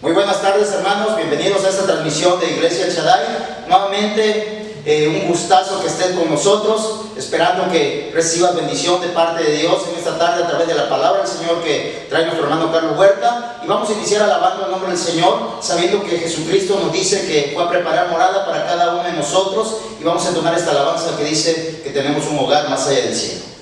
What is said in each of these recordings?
Muy buenas tardes, hermanos, bienvenidos a esta transmisión de Iglesia El Shaddai. Nuevamente un gustazo que estén con nosotros, esperando que recibas bendición de parte de Dios en esta tarde a través de la palabra del Señor que trae nuestro hermano Carlos Huerta. Y vamos a iniciar alabando el nombre del Señor, sabiendo que Jesucristo nos dice que fue a preparar morada para cada uno de nosotros, y vamos a entonar esta alabanza que dice que tenemos un hogar más allá del cielo.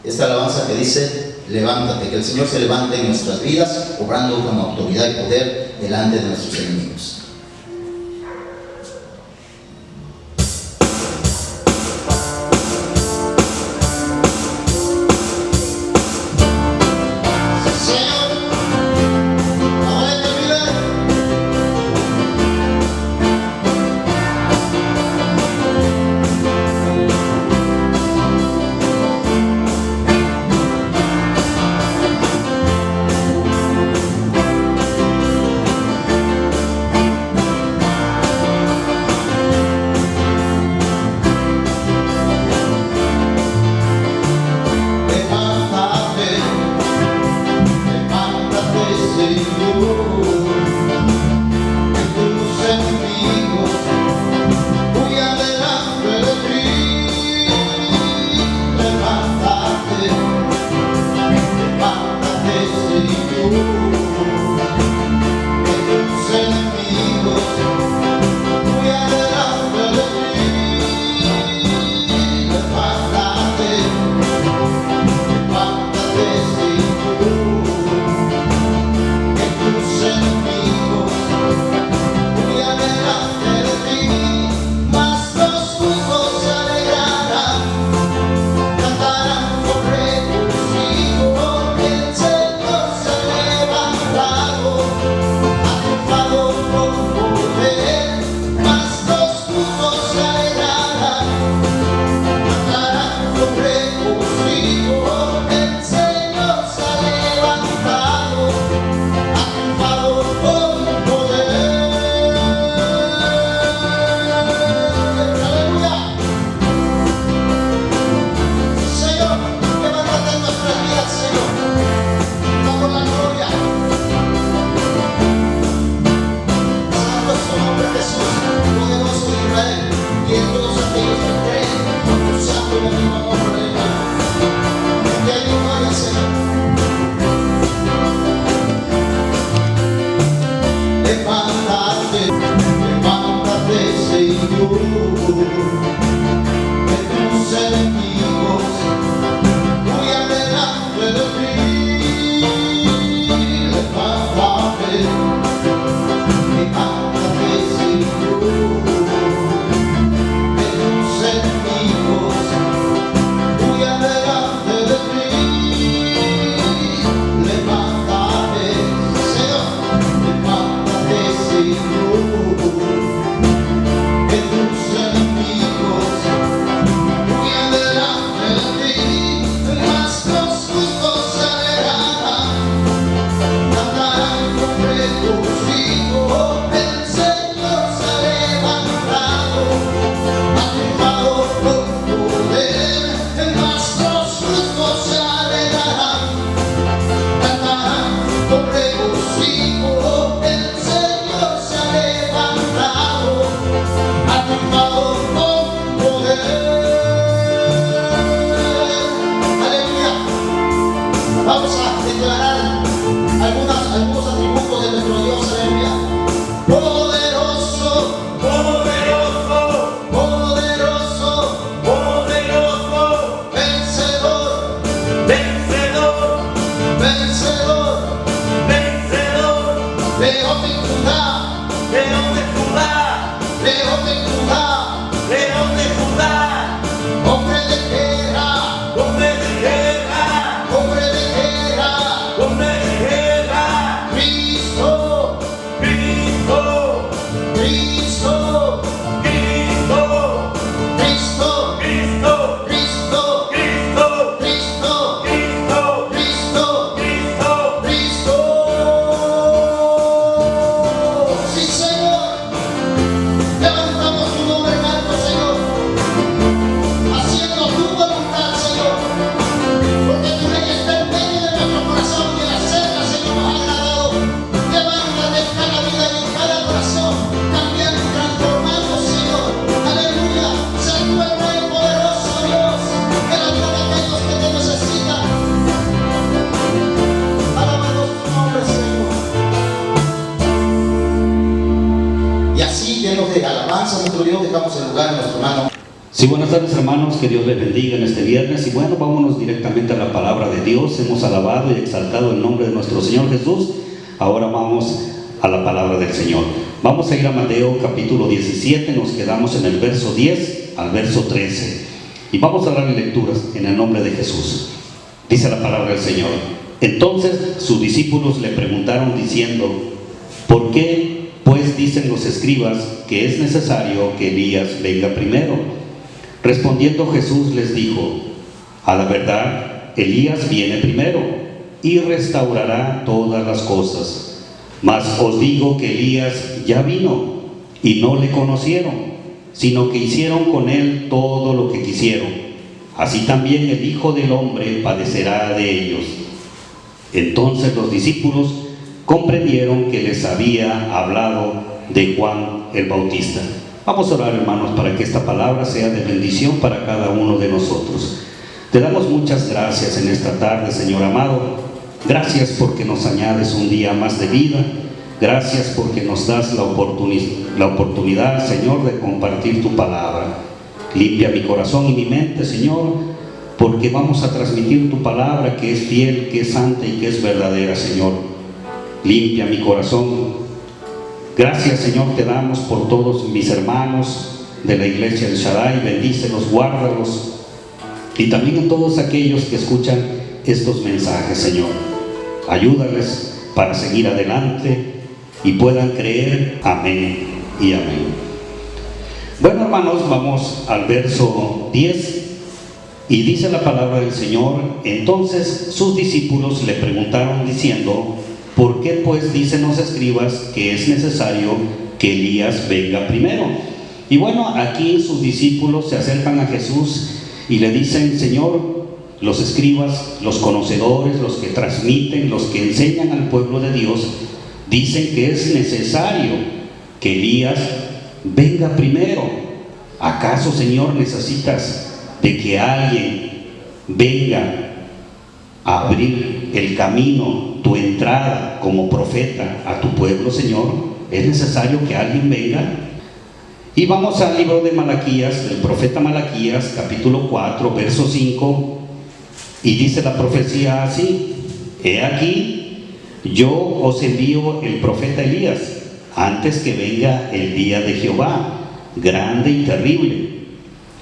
Esta alabanza que dice: levántate, que el Señor se levante en nuestras vidas, obrando con autoridad y poder delante de nuestros enemigos. Vamos a declarar algunos atributos de nuestro Dios. Aleluya. Poderoso, poderoso, poderoso, poderoso, vencedor, vencedor, vencedor, vencedor, León de Judá, León de Judá, León de Judá, León de Judá, hombre de guerra, hombre de guerra, hombre de guerra, hombre de guerra, Cristo, Cristo, Cristo, Cristo, Cristo, Cristo, Cristo, Cristo, Cristo, Cristo, Cristo, Cristo, Cristo. Sí, Señor. Levantamos tu nombre en alto, Señor, haciendo tu voluntad, Señor, porque tu ley está en medio de nuestro corazón y en la celda, Señor, nos ha agradado. Levántate en cada vida y en cada corazón, cambiando y transformando, Señor. Aleluya. Sé tú el Rey poderoso, Dios, que la ayuda a aquellos que te necesitan. Alabamos tu nombre, Señor. Y así, llenos de alabanza a nuestro Dios, dejamos el lugar a nuestro hermano. Sí, buenas tardes, hermanos, que Dios les bendiga en este viernes. Y bueno, vámonos directamente a la palabra de Dios. Hemos alabado y exaltado el nombre de nuestro Señor Jesús. Ahora vamos a la palabra del Señor. Vamos a ir a Mateo capítulo 17, nos quedamos en el verso 10 al verso 13. Y vamos a dar lecturas en el nombre de Jesús. Dice la palabra del Señor. Entonces sus discípulos le preguntaron diciendo: ¿por qué pues dicen los escribas que es necesario que Elías venga primero? Respondiendo Jesús les dijo: a la verdad, Elías viene primero y restaurará todas las cosas. Mas os digo que Elías ya vino y no le conocieron, sino que hicieron con él todo lo que quisieron. Así también el Hijo del Hombre padecerá de ellos. Entonces los discípulos comprendieron que les había hablado de Juan el Bautista. Vamos a orar, hermanos, para que esta palabra sea de bendición para cada uno de nosotros. Te damos muchas gracias en esta tarde, Señor amado. Gracias porque nos añades un día más de vida. Gracias porque nos das la oportunidad, Señor, de compartir tu palabra. Limpia mi corazón y mi mente, Señor, porque vamos a transmitir tu palabra, que es fiel, que es santa y que es verdadera, Señor. Limpia mi corazón. Gracias, Señor, te damos por todos mis hermanos de la iglesia del Shaddai. Bendícelos, guárdalos, y también a todos aquellos que escuchan estos mensajes, Señor. Ayúdales para seguir adelante y puedan creer. Amén y amén. Bueno, hermanos, vamos al verso 10 y dice la palabra del Señor: entonces sus discípulos le preguntaron diciendo: ¿por qué pues dicen los escribas que es necesario que Elías venga primero? Y bueno, aquí sus discípulos se acercan a Jesús y le dicen: Señor, los escribas, los conocedores, los que transmiten, los que enseñan al pueblo de Dios, dicen que es necesario que Elías venga primero. ¿Acaso, Señor, necesitas de que alguien venga a abrir el camino, tu entrada como profeta a tu pueblo, Señor? ¿Es necesario que alguien venga? Y vamos al libro de Malaquías, del profeta Malaquías, capítulo 4, verso 5, y dice la profecía así: he aquí, yo os envío el profeta Elías, antes que venga el día de Jehová, grande y terrible.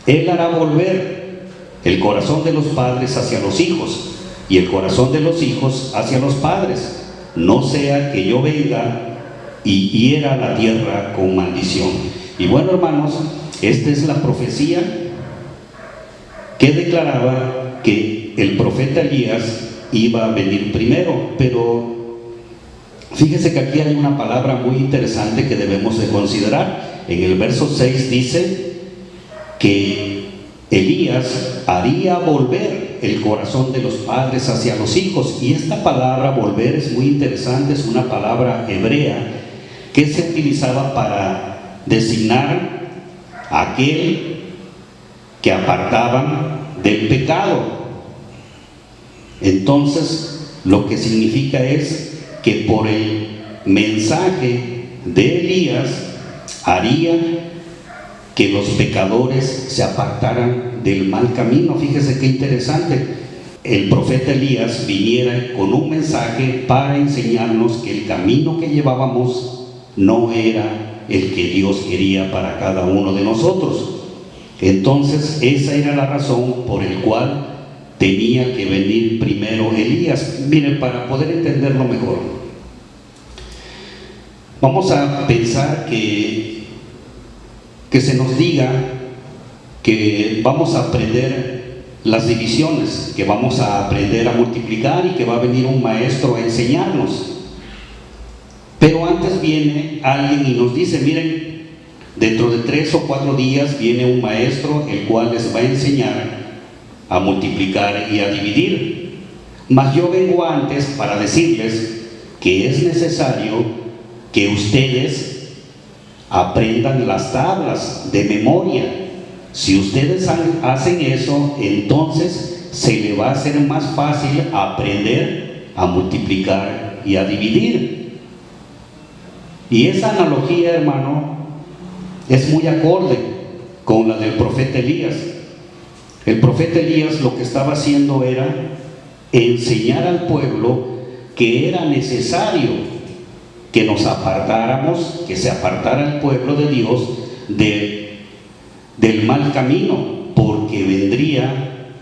Él hará volver el corazón de los padres hacia los hijos, y el corazón de los hijos hacia los padres, no sea que yo venga y hiera la tierra con maldición. Y bueno, hermanos, esta es la profecía que declaraba que el profeta Elías iba a venir primero. Pero fíjese que aquí hay una palabra muy interesante que debemos de considerar. En el verso 6 dice que Elías haría volver el corazón de los padres hacia los hijos. Y esta palabra volver es muy interesante, es una palabra hebrea que se utilizaba para designar a aquel que apartaban del pecado. Entonces, lo que significa es que por el mensaje de Elías haría que los pecadores se apartaran del mal camino. Fíjese qué interesante. El profeta Elías viniera con un mensaje para enseñarnos que el camino que llevábamos no era el que Dios quería para cada uno de nosotros. Entonces, esa era la razón por la cual tenía que venir primero Elías. Miren, para poder entenderlo mejor, vamos a pensar que se nos diga que vamos a aprender las divisiones, que vamos a aprender a multiplicar y que va a venir un maestro a enseñarnos. Pero antes viene alguien y nos dice: miren, dentro de 3 o 4 días viene un maestro el cual les va a enseñar a multiplicar y a dividir. Mas yo vengo antes para decirles que es necesario que ustedes aprendan las tablas de memoria. Si ustedes hacen eso, entonces se le va a hacer más fácil aprender a multiplicar y a dividir. Y esa analogía, hermano, es muy acorde con la del profeta Elías. El profeta Elías lo que estaba haciendo era enseñar al pueblo que era necesario que nos apartáramos, que se apartara el pueblo de Dios del mal camino, porque vendría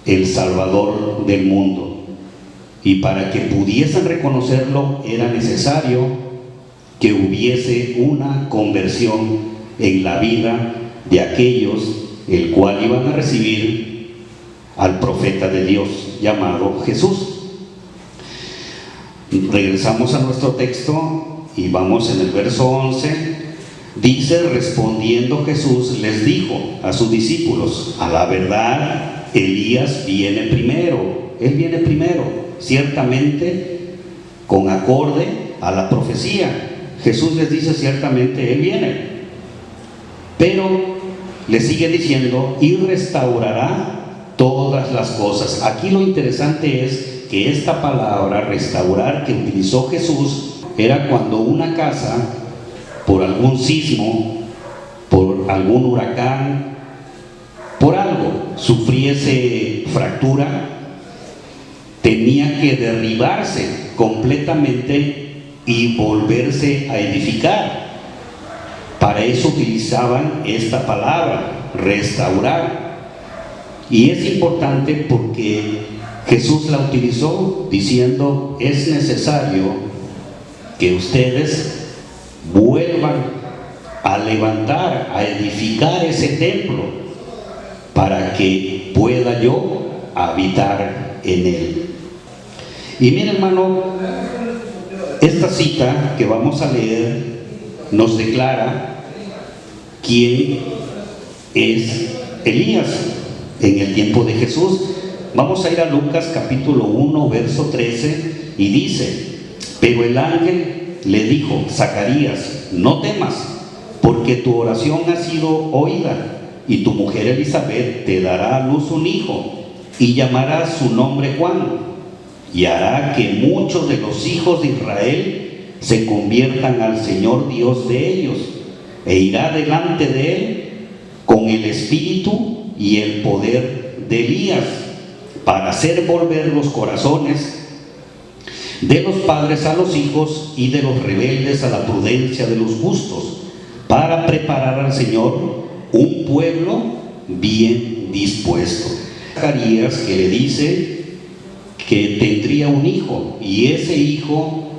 el Salvador del mundo. Y para que pudiesen reconocerlo era necesario que hubiese una conversión en la vida de aquellos el cual iban a recibir al profeta de Dios llamado Jesús. Regresamos a nuestro texto y vamos en el verso 11. Dice: respondiendo Jesús les dijo a sus discípulos: a la verdad, Elías viene primero. Él viene primero, ciertamente con acorde a la profecía. Jesús les dice: ciertamente Él viene. Pero le sigue diciendo: y restaurará todas las cosas. Aquí lo interesante es que esta palabra restaurar que utilizó Jesús era cuando una casa, por algún sismo, por algún huracán, por algo, sufriese fractura, tenía que derribarse completamente y volverse a edificar. Para eso utilizaban esta palabra, restaurar. Y es importante porque Jesús la utilizó diciendo: es necesario que ustedes vuelvan a levantar, a edificar ese templo para que pueda yo habitar en él. Y mira, hermano, esta cita que vamos a leer nos declara quién es Elías en el tiempo de Jesús. Vamos a ir a Lucas capítulo 1 verso 13 y dice: pero el ángel le dijo: Zacarías, no temas, porque tu oración ha sido oída, y tu mujer Elizabeth te dará a luz un hijo, y llamarás su nombre Juan, y hará que muchos de los hijos de Israel se conviertan al Señor Dios de ellos, e irá delante de él con el espíritu y el poder de Elías, para hacer volver los corazones de los padres a los hijos y de los rebeldes a la prudencia de los justos, para preparar al Señor un pueblo bien dispuesto. Zacarías, que le dice que tendría un hijo, y ese hijo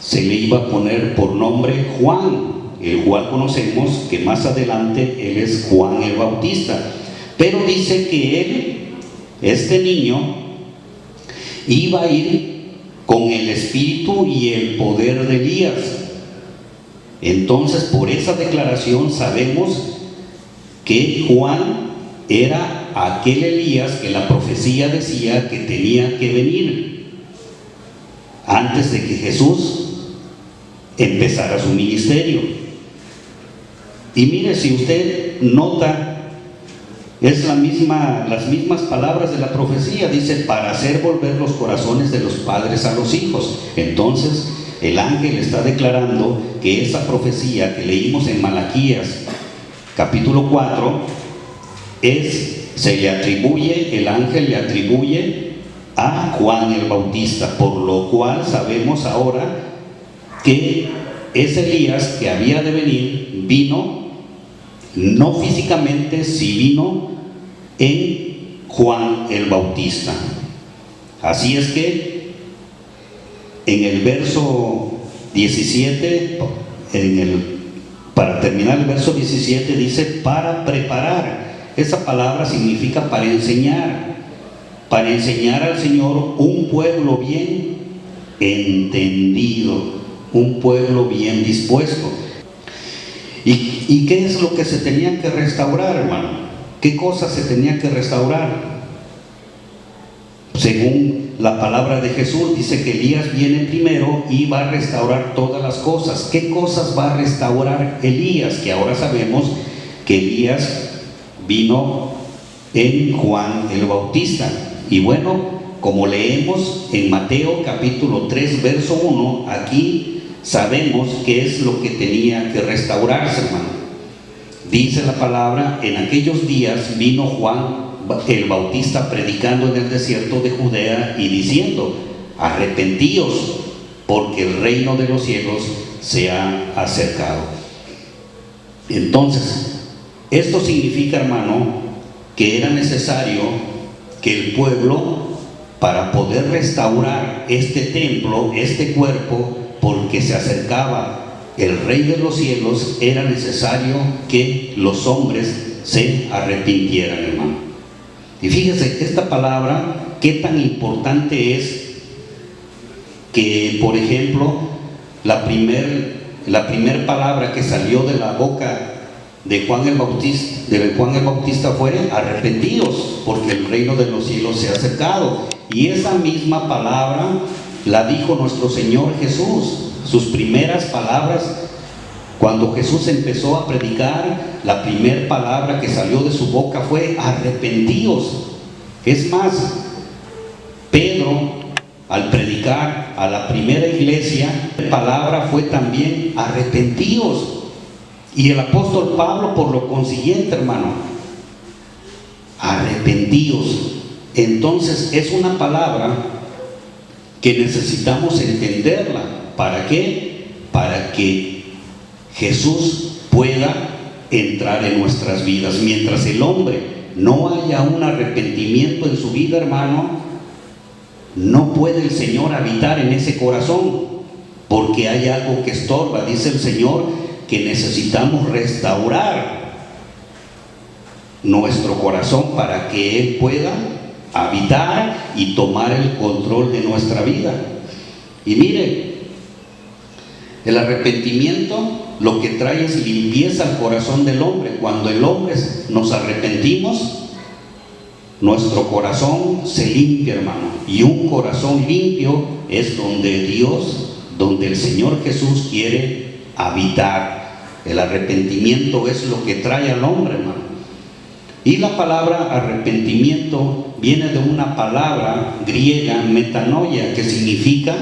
se le iba a poner por nombre Juan, el cual conocemos que más adelante él es Juan el Bautista. Pero dice que él, este niño, iba a ir con el espíritu y el poder de Elías. Entonces, por esa declaración sabemos que Juan era aquel Elías que la profecía decía que tenía que venir antes de que Jesús empezara su ministerio. Y mire, si usted nota es las mismas palabras de la profecía. Dice, para hacer volver los corazones de los padres a los hijos. Entonces, el ángel está declarando que esa profecía que leímos en Malaquías, capítulo 4, el ángel le atribuye a Juan el Bautista, por lo cual sabemos ahora que ese Elías que había de venir, vino, no físicamente, sí vino en Juan el Bautista. Así es que en el verso 17, para terminar el verso 17 dice, para preparar. Esa palabra significa para enseñar al Señor un pueblo bien entendido, un pueblo bien dispuesto. ¿Y qué es lo que se tenía que restaurar, hermano? ¿Qué cosas se tenía que restaurar? Según la palabra de Jesús, dice que Elías viene primero y va a restaurar todas las cosas. ¿Qué cosas va a restaurar Elías? Que ahora sabemos que Elías vino en Juan el Bautista. Y bueno, como leemos en Mateo capítulo 3 verso 1, aquí sabemos qué es lo que tenía que restaurarse, hermano. Dice la palabra, en aquellos días vino Juan el Bautista predicando en el desierto de Judea y diciendo, arrepentíos, porque el reino de los cielos se ha acercado. Entonces, esto significa, hermano, que era necesario que el pueblo, para poder restaurar este templo, este cuerpo, porque se acercaba el Rey de los cielos, era necesario que los hombres se arrepintieran, hermano. Y fíjese, esta palabra, qué tan importante es que, por ejemplo, la primer palabra que salió de la boca de Juan el Bautista fue arrepentidos, porque el reino de los cielos se ha acercado. Y esa misma palabra la dijo nuestro Señor Jesús. Sus primeras palabras, cuando Jesús empezó a predicar, la primera palabra que salió de su boca fue arrepentíos. Es más, Pedro, al predicar a la primera iglesia, la palabra fue también arrepentíos. Y el apóstol Pablo, por lo consiguiente, hermano, arrepentíos. Entonces es una palabra que necesitamos entenderla. ¿Para qué? Para que Jesús pueda entrar en nuestras vidas. Mientras el hombre no haya un arrepentimiento en su vida, hermano, no puede el Señor habitar en ese corazón, porque hay algo que estorba. Dice el Señor que necesitamos restaurar nuestro corazón para que Él pueda habitar y tomar el control de nuestra vida. Y mire, el arrepentimiento lo que trae es limpieza al corazón del hombre. Cuando el hombre nos arrepentimos, nuestro corazón se limpia, hermano. Y un corazón limpio es donde Dios, donde el Señor Jesús quiere habitar. El arrepentimiento es lo que trae al hombre, hermano. Y la palabra arrepentimiento viene de una palabra griega, metanoia, que significa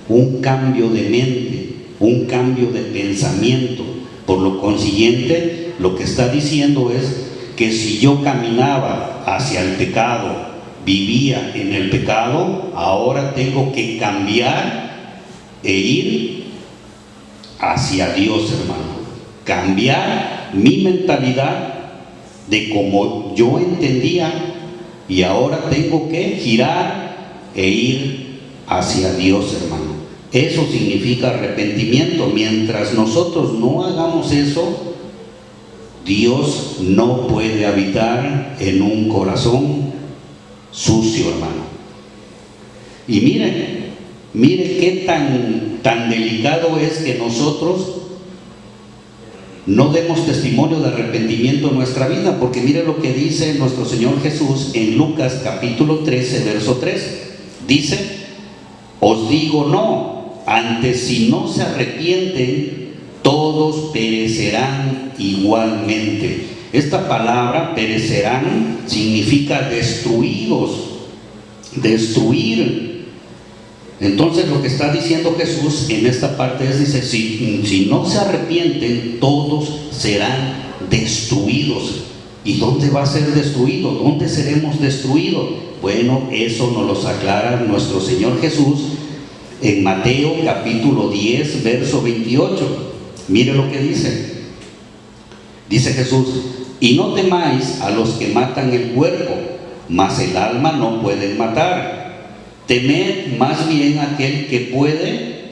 un cambio de mente, un cambio de pensamiento. Por lo consiguiente, lo que está diciendo es que si yo caminaba hacia el pecado, vivía en el pecado, ahora tengo que cambiar e ir hacia Dios, hermano. Cambiar mi mentalidad de como yo entendía, y ahora tengo que girar e ir hacia Dios, hermano. Eso significa arrepentimiento. Mientras nosotros no hagamos eso, Dios no puede habitar en un corazón sucio, hermano. Y mire qué tan delicado es que nosotros no demos testimonio de arrepentimiento en nuestra vida, porque mire lo que dice nuestro Señor Jesús en Lucas capítulo 13, verso 3. Dice, os digo no, antes si no se arrepienten, todos perecerán igualmente. Esta palabra perecerán significa destruidos, destruir. Entonces lo que está diciendo Jesús en esta parte es, dice, si no se arrepienten, todos serán destruidos. ¿Y dónde va a ser destruido? ¿Dónde seremos destruidos? Bueno, eso nos lo aclara nuestro Señor Jesús en Mateo capítulo 10, verso 28. Mire lo que dice. Dice Jesús: y no temáis a los que matan el cuerpo, mas el alma no pueden matar. Temed más bien a aquel que puede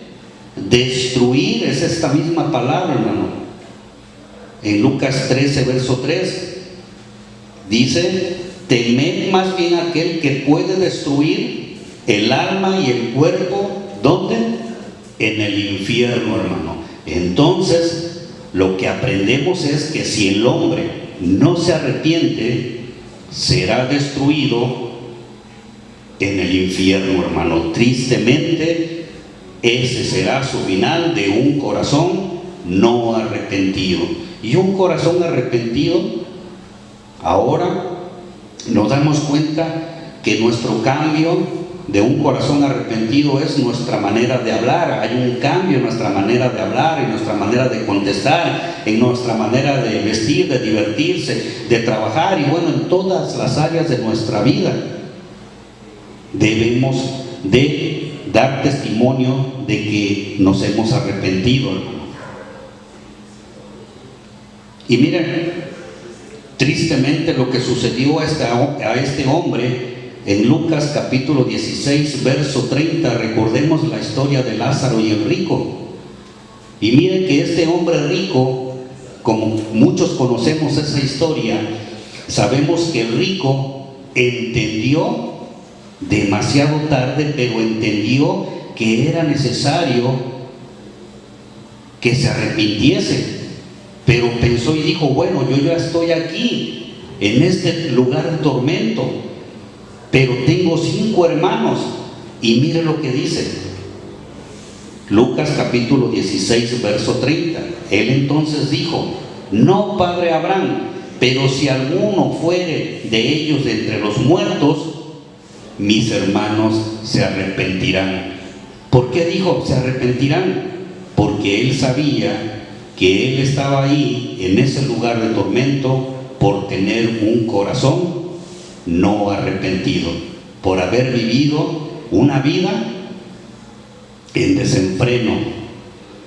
destruir. Es esta misma palabra, hermano. En Lucas 13, verso 3, dice: temed más bien a aquel que puede destruir el alma y el cuerpo. ¿Dónde? En el infierno, hermano. Entonces, lo que aprendemos es que si el hombre no se arrepiente, será destruido en el infierno, hermano. Tristemente, ese será su final de un corazón no arrepentido. Y un corazón arrepentido, ahora nos damos cuenta que nuestro cambio de un corazón arrepentido es nuestra manera de hablar. Hay un cambio en nuestra manera de hablar, en nuestra manera de contestar, en nuestra manera de vestir, de divertirse, de trabajar, y bueno, en todas las áreas de nuestra vida debemos de dar testimonio de que nos hemos arrepentido, hermano. Y miren, tristemente lo que sucedió a este hombre en Lucas capítulo 16, verso 30, recordemos la historia de Lázaro y el rico. Y miren que este hombre rico, como muchos conocemos esa historia, sabemos que el rico entendió demasiado tarde, pero entendió que era necesario que se arrepintiese. Pero pensó y dijo: bueno, yo ya estoy aquí, en este lugar de tormento, pero tengo 5 hermanos. Y mire lo que dice Lucas capítulo 16, verso 30. Él entonces dijo: no, padre Abraham, pero si alguno fuere de ellos de entre los muertos, mis hermanos se arrepentirán. ¿Por qué dijo se arrepentirán? Porque él sabía que él estaba ahí en ese lugar de tormento por tener un corazón no arrepentido, por haber vivido una vida en desenfreno,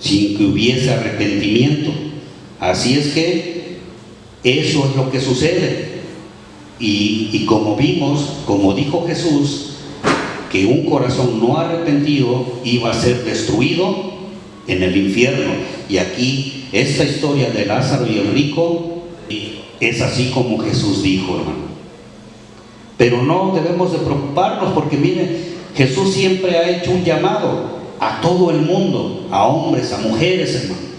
sin que hubiese arrepentimiento. Así es que eso es lo que sucede. Y como vimos, como dijo Jesús, que un corazón no arrepentido iba a ser destruido en el infierno. Y aquí esta historia de Lázaro y el rico es así como Jesús dijo, hermano. Pero no debemos de preocuparnos, porque miren, Jesús siempre ha hecho un llamado a todo el mundo, a hombres, a mujeres, hermano.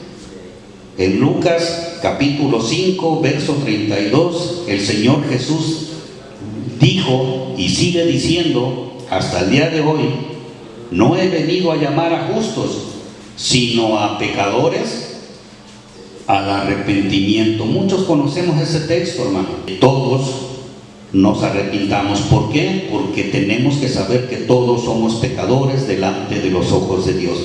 En Lucas capítulo 5, verso 32, el Señor Jesús dijo y sigue diciendo hasta el día de hoy: no he venido a llamar a justos, sino a pecadores al arrepentimiento. Muchos conocemos ese texto, hermano. Todos nos arrepintamos. ¿Por qué? Porque tenemos que saber que todos somos pecadores delante de los ojos de Dios.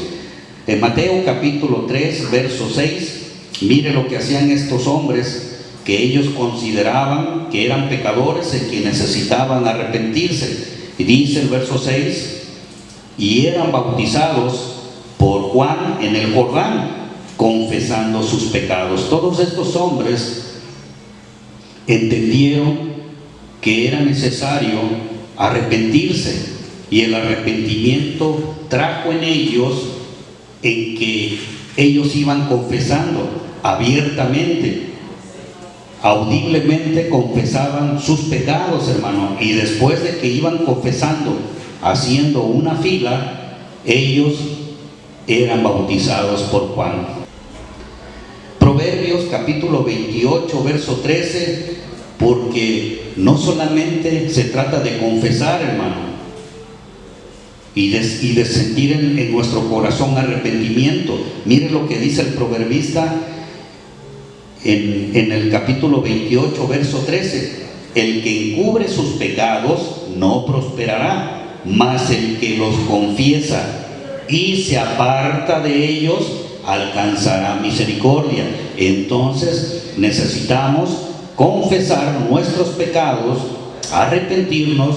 En Mateo capítulo 3, verso 6, mire lo que hacían estos hombres que ellos consideraban que eran pecadores y que necesitaban arrepentirse. Y dice el verso 6: y eran bautizados por Juan en el Jordán, confesando sus pecados. Todos estos hombres entendieron que era necesario arrepentirse, y el arrepentimiento trajo en ellos en que ellos iban confesando abiertamente, audiblemente confesaban sus pecados, hermano, y después de que iban confesando, haciendo una fila, ellos eran bautizados por Juan. Proverbios capítulo 28, verso 13, porque no solamente se trata de confesar, hermano, y de sentir en nuestro corazón arrepentimiento. Mire lo que dice el proverbista en el capítulo 28, verso 13: el que encubre sus pecados no prosperará, mas el que los confiesa y se aparta de ellos alcanzará misericordia. Entonces necesitamos confesar nuestros pecados, arrepentirnos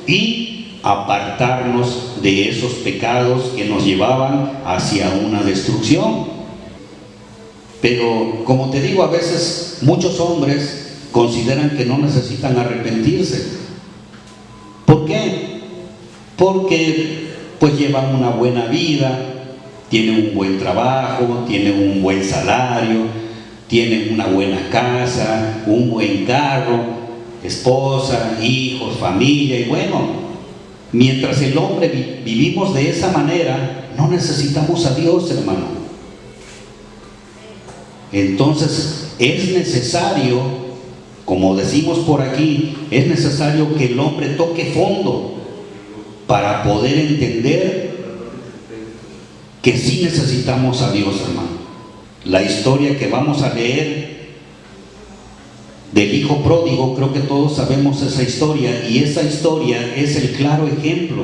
y apartarnos de esos pecados que nos llevaban hacia una destrucción. Pero como te digo, a veces muchos hombres consideran que no necesitan arrepentirse. ¿Por qué? Porque pues llevan una buena vida, tienen un buen trabajo, tienen un buen salario, tienen una buena casa, un buen carro, esposa, hijos, familia. Y bueno, mientras el hombre vivimos de esa manera, no necesitamos a Dios, hermano. Entonces es necesario, como decimos por aquí, es necesario que el hombre toque fondo para poder entender que sí necesitamos a Dios, hermano. La historia que vamos a leer del hijo pródigo, creo que todos sabemos esa historia, y esa historia es el claro ejemplo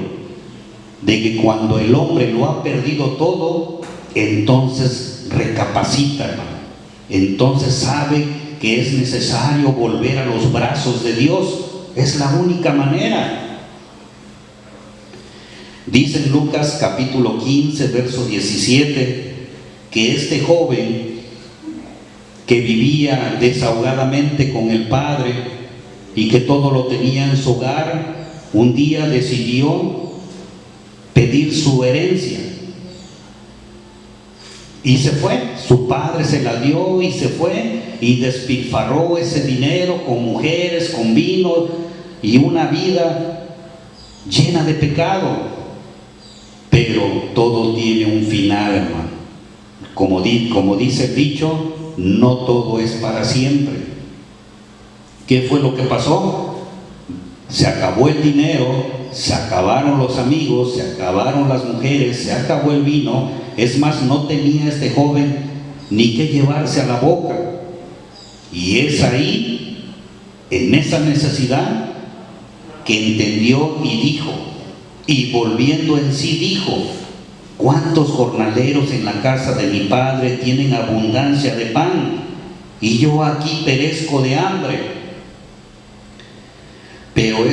de que cuando el hombre lo ha perdido todo, entonces recapacita, hermano. Entonces sabe que es necesario volver a los brazos de Dios. Es la única manera. Dice en Lucas capítulo 15, verso 17, que este joven que vivía desahogadamente con el padre y que todo lo tenía en su hogar, un día decidió pedir su herencia. Y se fue, su padre se la dio y se fue y despilfarró ese dinero con mujeres, con vino y una vida llena de pecado. Pero todo tiene un final, hermano. Como dice el dicho, no todo es para siempre. ¿Qué fue lo que pasó? Se acabó el dinero, se acabaron los amigos, se acabaron las mujeres, se acabó el vino. Es más, no tenía este joven ni qué llevarse a la boca. Y es ahí, en esa necesidad, que entendió y dijo, y volviendo en sí dijo: ¿cuántos jornaleros en la casa de mi padre tienen abundancia de pan, y yo aquí perezco de hambre? Pero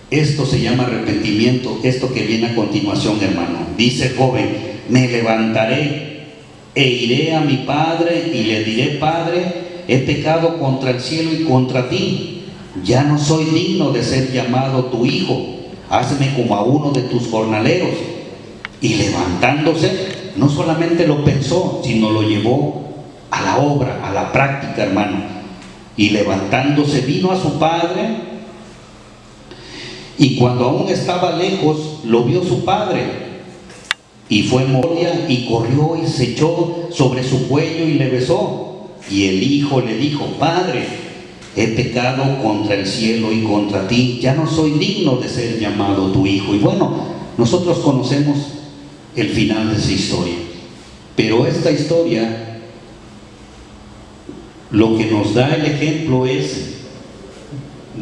esto se llama arrepentimiento, esto que viene a continuación, hermano. Dice el joven: me levantaré e iré a mi padre y le diré: Padre, he pecado contra el cielo y contra ti, ya no soy digno de ser llamado tu hijo, hazme como a uno de tus jornaleros. Y levantándose, no solamente lo pensó, sino lo llevó a la obra, a la práctica, hermano. Y levantándose vino a su padre, y cuando aún estaba lejos, lo vio su padre, y fue Moria, y corrió y se echó sobre su cuello y le besó. Y el hijo le dijo: Padre, he pecado contra el cielo y contra ti, ya no soy digno de ser llamado tu hijo. Y bueno, nosotros conocemos el final de esa historia, pero esta historia lo que nos da el ejemplo es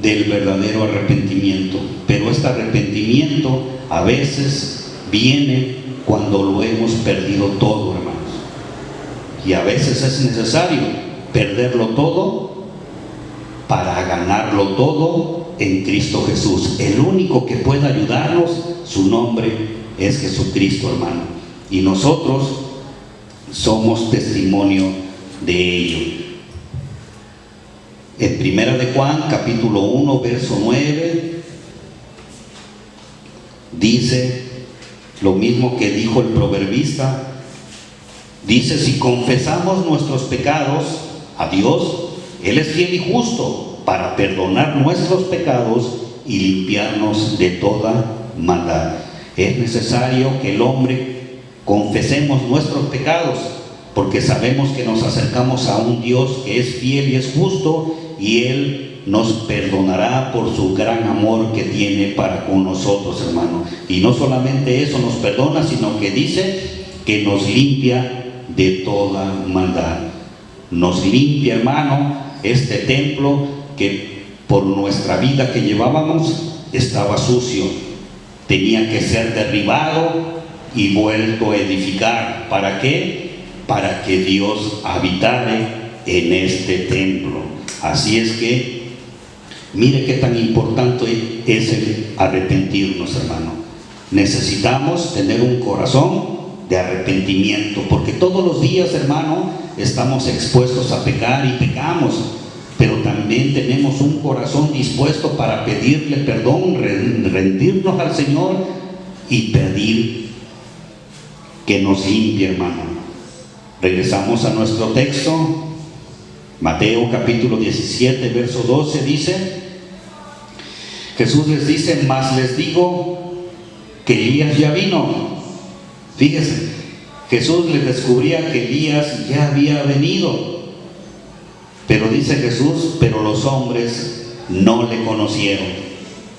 del verdadero arrepentimiento. Pero este arrepentimiento a veces viene cuando lo hemos perdido todo, hermanos, y a veces es necesario perderlo todo para ganarlo todo en Cristo Jesús. El único que puede ayudarnos, su nombre es Jesucristo, hermano, y nosotros somos testimonio de ello. En Primera de Juan, capítulo 1, verso 9, dice lo mismo que dijo el proverbista. Dice: si confesamos nuestros pecados a Dios, Él es fiel y justo para perdonar nuestros pecados y limpiarnos de toda maldad. Es necesario que el hombre confesemos nuestros pecados, porque sabemos que nos acercamos a un Dios que es fiel y es justo, y Él nos perdonará por su gran amor que tiene para con nosotros, hermano. Y no solamente eso nos perdona, sino que dice que nos limpia de toda maldad. nos limpia, hermano, este templo que por nuestra vida que llevábamos estaba sucio, tenía que ser derribado y vuelto a edificar. ¿Para qué? Para que Dios habitare en este templo. Así es que mire qué tan importante es el arrepentirnos, hermano. Necesitamos tener un corazón de arrepentimiento, porque todos los días, hermano, estamos expuestos a pecar y pecamos, pero también tenemos un corazón dispuesto para pedirle perdón, rendirnos al Señor y pedir que nos limpie, hermano. Regresamos a nuestro texto. Mateo capítulo 17, verso 12 dice, Jesús les dice: mas les digo que Elías ya vino. Fíjese, Jesús les descubría que Elías ya había venido, pero dice Jesús, pero los hombres no le conocieron,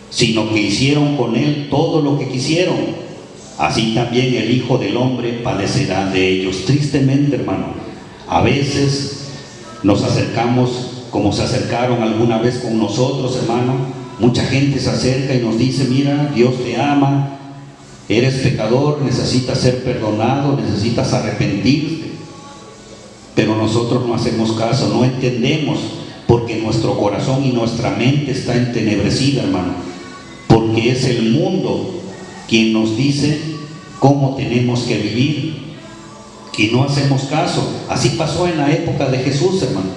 sino que hicieron con él todo lo que quisieron. Así también el Hijo del Hombre padecerá de ellos. Tristemente, hermano, a veces nos acercamos como se acercaron alguna vez con nosotros, hermano. Mucha gente se acerca y nos dice: mira, Dios te ama, eres pecador, necesitas ser perdonado, necesitas arrepentirte. Pero nosotros no hacemos caso, no entendemos, porque nuestro corazón y nuestra mente está entenebrecida, hermano, porque es el mundo quien nos dice cómo tenemos que vivir y no hacemos caso. Así pasó en la época de Jesús, hermano.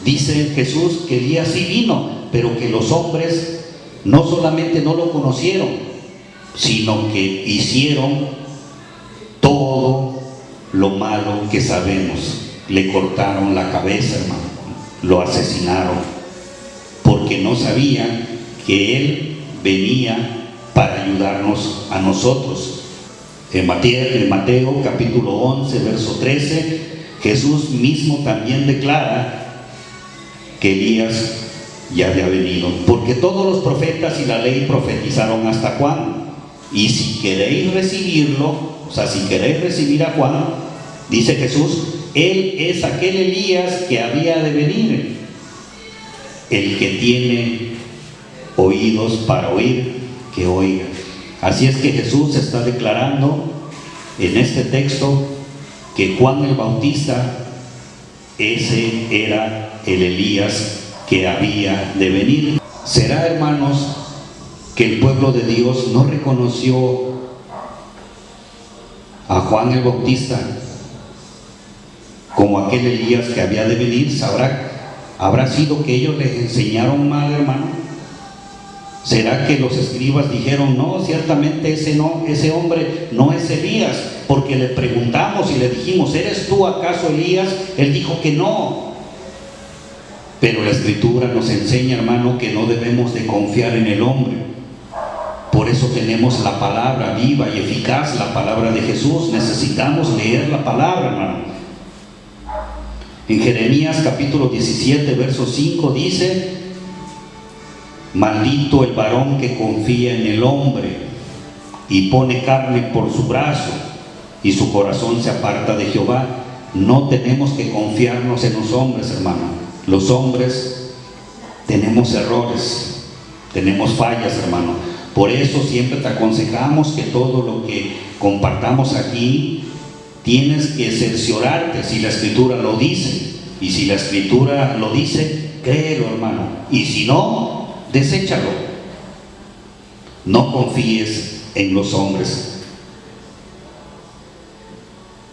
Dice Jesús que Elías sí vino, pero que los hombres no solamente no lo conocieron, sino que hicieron todo lo malo que sabemos. Le cortaron la cabeza, hermano, lo asesinaron, porque no sabían que Él venía para ayudarnos a nosotros. En Mateo capítulo 11, verso 13, Jesús mismo también declara que Elías ya había venido, porque todos los profetas y la ley profetizaron hasta Juan. Y si queréis recibirlo, o sea, si queréis recibir a Juan, dice Jesús, él es aquel Elías que había de venir. El que tiene oídos para oír, que oiga. Así es que Jesús está declarando en este texto que Juan el Bautista, ese era el Elías que había de venir. ¿Será, hermanos, que el pueblo de Dios no reconoció a Juan el Bautista como aquel Elías que había de venir? ¿Habrá sido que ellos les enseñaron mal, hermano? ¿Será que los escribas dijeron: no, ciertamente ese hombre no es Elías? Porque le preguntamos y le dijimos: ¿eres tú acaso Elías? Él dijo que no. Pero la Escritura nos enseña, hermano, que no debemos de confiar en el hombre. Por eso tenemos la palabra viva y eficaz, la palabra de Jesús. Necesitamos leer la palabra, hermano. En Jeremías capítulo 17, verso 5 dice: maldito el varón que confía en el hombre y pone carne por su brazo y su corazón se aparta de Jehová. No tenemos que confiarnos en los hombres, hermano. Los hombres tenemos errores, tenemos fallas, hermano. Por eso siempre te aconsejamos que todo lo que compartamos aquí tienes que cerciorarte si la Escritura lo dice. Y si la Escritura lo dice, créelo, hermano. Y si no, deséchalo. No confíes en los hombres.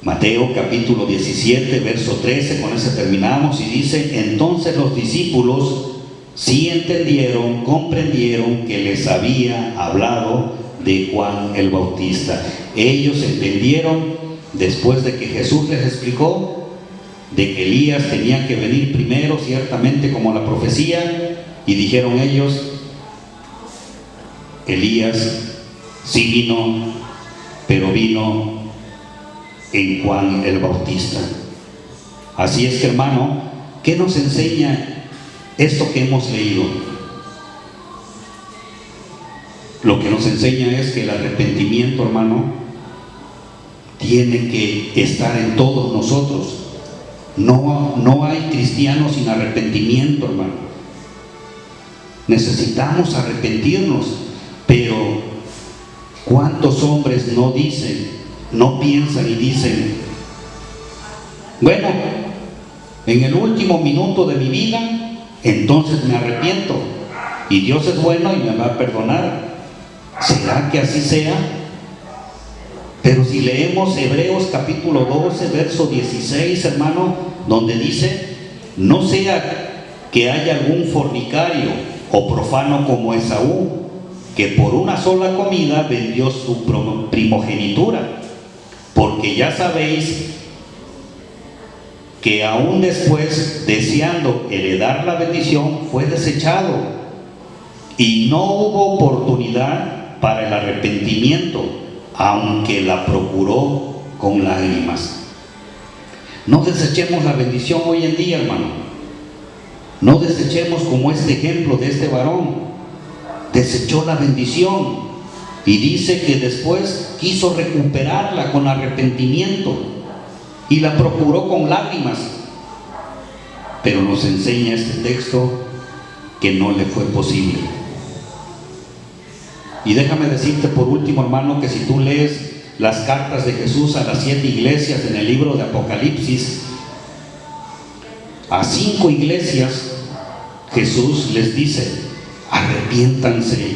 Mateo capítulo 17, verso 13, con ese terminamos, y dice: entonces los discípulos sí entendieron, comprendieron que les había hablado de Juan el Bautista. Ellos entendieron, después de que Jesús les explicó de que Elías tenía que venir primero, ciertamente como la profecía, y dijeron ellos: Elías sí vino, pero vino en Juan el Bautista. Así es que, hermano, ¿qué nos enseña esto que hemos leído? Lo que nos enseña es que el arrepentimiento, hermano, tiene que estar en todos nosotros. No hay cristianos sin arrepentimiento, hermano. Necesitamos arrepentirnos, pero ¿cuántos hombres no dicen, no piensan y dicen, bueno, en el último minuto de mi vida, entonces me arrepiento y Dios es bueno y me va a perdonar? ¿Será que así sea? Pero si leemos Hebreos capítulo 12, verso 16, hermano, donde dice, no sea que haya algún fornicario o profano como Esaú, que por una sola comida vendió su primogenitura, porque ya sabéis que aún después, deseando heredar la bendición, fue desechado, y no hubo oportunidad para el arrepentimiento, aunque la procuró con lágrimas. No desechemos la bendición hoy en día, hermano. No desechemos como este ejemplo de este varón. Desechó la bendición y dice que después quiso recuperarla con arrepentimiento y la procuró con lágrimas. Pero nos enseña este texto que no le fue posible. Y déjame decirte por último, hermano, que si tú lees las cartas de Jesús a las 7 iglesias en el libro de Apocalipsis, a 5 iglesias Jesús les dice, arrepiéntanse,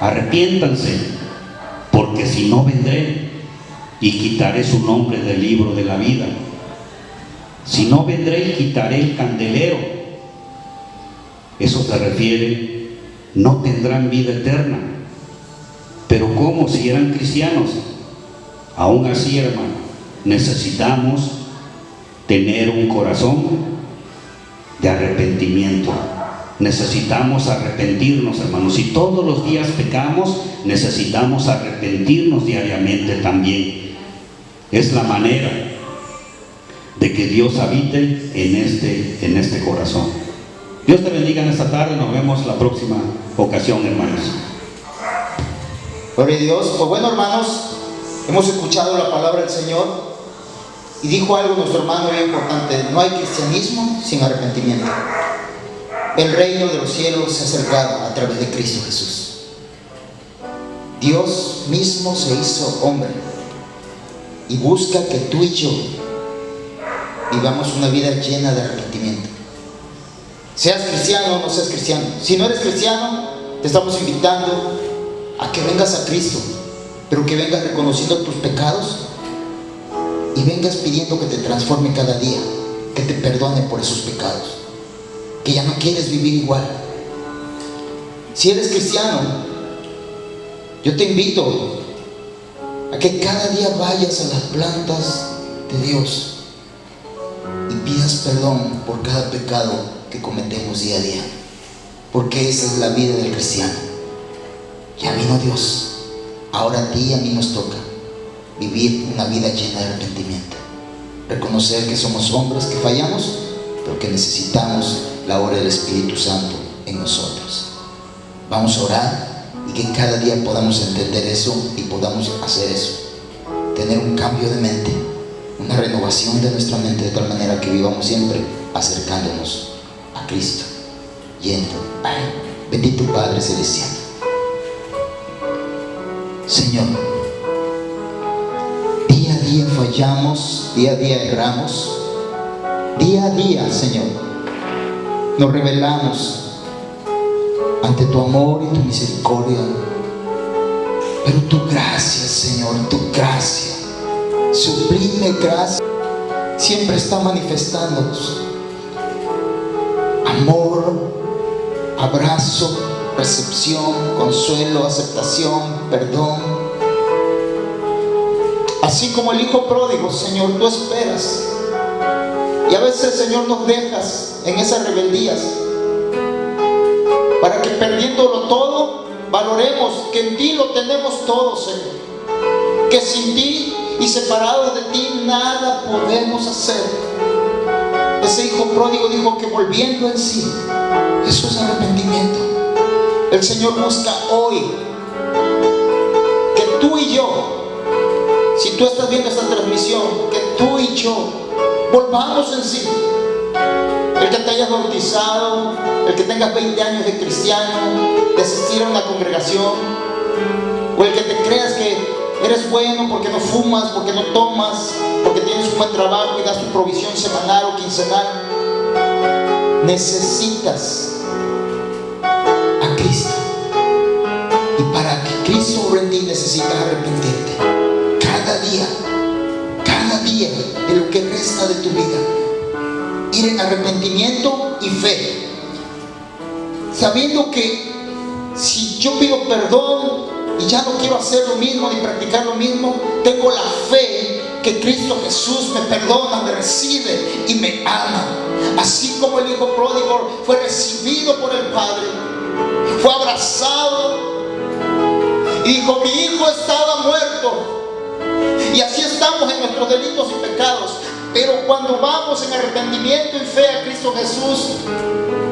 arrepiéntanse, porque si no vendré y quitaré su nombre del libro de la vida. Si no vendré y quitaré el candelero. Eso se refiere, no tendrán vida eterna. Pero ¿cómo si eran cristianos? Aún así, hermano, necesitamos tener un corazón de arrepentimiento. Necesitamos arrepentirnos, hermanos. Si todos los días pecamos, necesitamos arrepentirnos diariamente también. Es la manera de que Dios habite en este corazón. Dios te bendiga en esta tarde. Nos vemos la próxima ocasión, hermanos. Gloria a Dios. Pues bueno, hermanos, hemos escuchado la palabra del Señor y dijo algo nuestro hermano bien importante: no hay cristianismo sin arrepentimiento. El reino de los cielos se ha acercado a través de Cristo Jesús. Dios mismo se hizo hombre y busca que tú y yo vivamos una vida llena de arrepentimiento. Seas cristiano o no seas cristiano. Si no eres cristiano, te estamos invitando a que vengas a Cristo, pero que vengas reconociendo tus pecados y vengas pidiendo que te transforme cada día, que te perdone por esos pecados, que ya no quieres vivir igual. Si eres cristiano, yo te invito a que cada día vayas a las plantas de Dios y pidas perdón por cada pecado que cometemos día a día, porque esa es la vida del cristiano. Ya vino Dios, ahora a ti y a mí nos toca vivir una vida llena de arrepentimiento, reconocer que somos hombres que fallamos, pero que necesitamos la obra del Espíritu Santo en nosotros. Vamos a orar y que cada día podamos entender eso y podamos hacer eso, tener un cambio de mente, una renovación de nuestra mente, de tal manera que vivamos siempre acercándonos a Cristo, yendo a Él. Bendito Padre Celestial. Señor, día a día fallamos, día a día erramos, día a día, Señor, nos rebelamos ante tu amor y tu misericordia, pero tu gracia, Señor, tu gracia, sublime gracia, siempre está manifestándonos amor, abrazo, recepción, consuelo, aceptación, perdón. Así como el hijo pródigo, Señor, tú esperas. Y a veces, Señor, nos dejas en esas rebeldías para que, perdiéndolo todo, valoremos que en ti lo tenemos todo, Señor. Que sin ti y separados de ti nada podemos hacer. Ese hijo pródigo dijo que volviendo en sí, eso es arrepentimiento. El Señor busca hoy que tú y yo, si tú estás viendo esta transmisión, que tú y yo Volvamos en sí. El que te hayas bautizado, el que tengas 20 años de cristiano, de asistir a una congregación, o el que te creas que eres bueno porque no fumas, porque no tomas, porque tienes un buen trabajo y das tu provisión semanal o quincenal, necesitas a Cristo. Y para que Cristo obre en ti necesitas arrepentirte cada día de lo que resta de tu vida. Ir en arrepentimiento y fe, sabiendo que si yo pido perdón y ya no quiero hacer lo mismo ni practicar lo mismo, tengo la fe que Cristo Jesús me perdona, me recibe y me ama. Así como el hijo pródigo fue recibido por el Padre, fue abrazado y dijo: mi hijo estaba muerto. Y así estamos en nuestros delitos y pecados. Pero cuando vamos en arrepentimiento y fe a Cristo Jesús,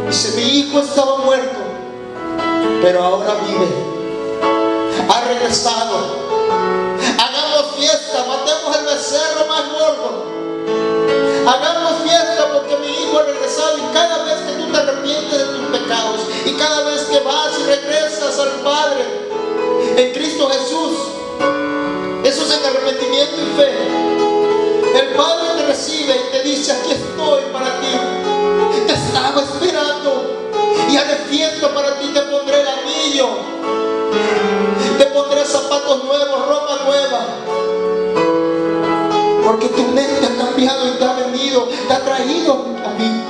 dice: mi hijo estaba muerto, pero ahora vive, ha regresado. Hagamos fiesta, matemos el becerro más gordo. Hagamos fiesta porque mi hijo ha regresado. Y cada vez que tú te arrepientes de tus pecados, y cada vez que vas y regresas al Padre en Cristo Jesús, eso es en arrepentimiento y fe. El Padre te recibe y te dice: aquí estoy para ti, te estaba esperando y haré fiesta para ti. Te pondré el anillo, te pondré zapatos nuevos, ropa nueva, porque tu mente ha cambiado y te ha venido, te ha traído a mí.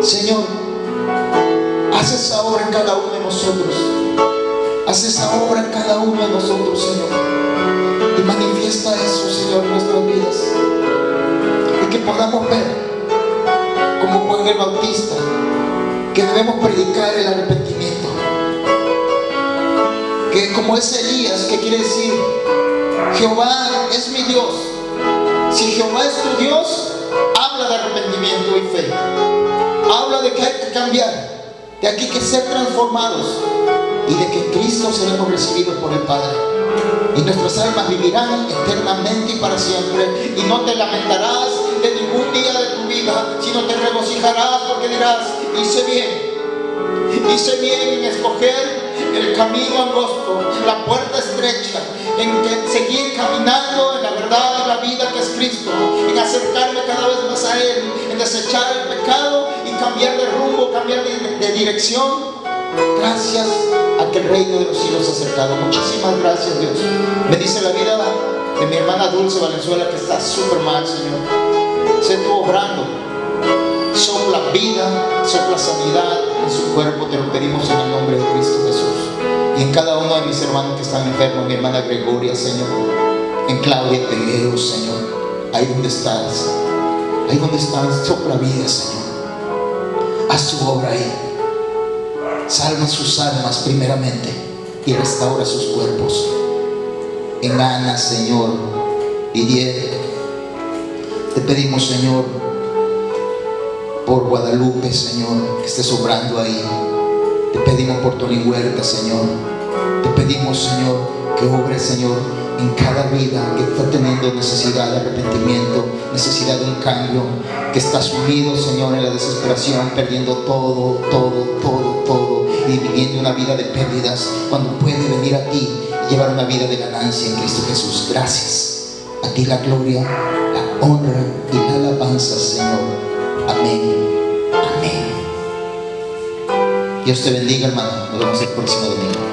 Señor, haz esa obra en cada uno de nosotros. Haz esa obra en cada uno de nosotros, Señor. Y manifiesta eso, Señor, en nuestras vidas. Y que podamos ver, como Juan el Bautista, que debemos predicar el arrepentimiento. Que como es Elías, que quiere decir: Jehová es mi Dios. Si Jehová es tu Dios, habla de arrepentimiento y fe. Habla de que hay que cambiar, de que hay que ser transformados, y de que en Cristo seremos recibidos por el Padre. Y nuestras almas vivirán eternamente y para siempre. Y no te lamentarás de ningún día de tu vida, sino te regocijarás, porque dirás: hice bien en escoger el camino angosto, la puerta estrecha, en que seguir caminando en la verdad y la vida que es Cristo, en acercarme cada vez más a Él, en desechar el pecado y cambiar de rumbo, cambiar de dirección. Gracias a que el reino de los cielos se ha acercado. Muchísimas gracias, Dios. Bendice la vida de mi hermana Dulce Valenzuela, que está súper mal, Señor. Sé tú obrando. Sopla vida, sopla sanidad en su cuerpo. Te lo pedimos en el nombre de Cristo Jesús. Y en cada uno de mis hermanos que están enfermos, mi hermana Gregoria, Señor, en Claudia Peguero, Señor, ahí donde estás, sopla vida, Señor. Haz tu obra ahí. Salva sus almas primeramente y restaura sus cuerpos. En Ana, Señor, y Diez, te pedimos, Señor, por Guadalupe, Señor, que estés obrando ahí. Te pedimos por Tony Huerta, Señor. Te pedimos, Señor, que obres, Señor, en cada vida que está teniendo necesidad de arrepentimiento, necesidad de un cambio, que está sumido, Señor, en la desesperación, perdiendo todo, y viviendo una vida de pérdidas, cuando puede venir a ti y llevar una vida de ganancia en Cristo Jesús. Gracias. A ti la gloria, la honra y la alabanza, Señor. Amén. Amén. Dios te bendiga, hermano. Nos vemos el próximo domingo.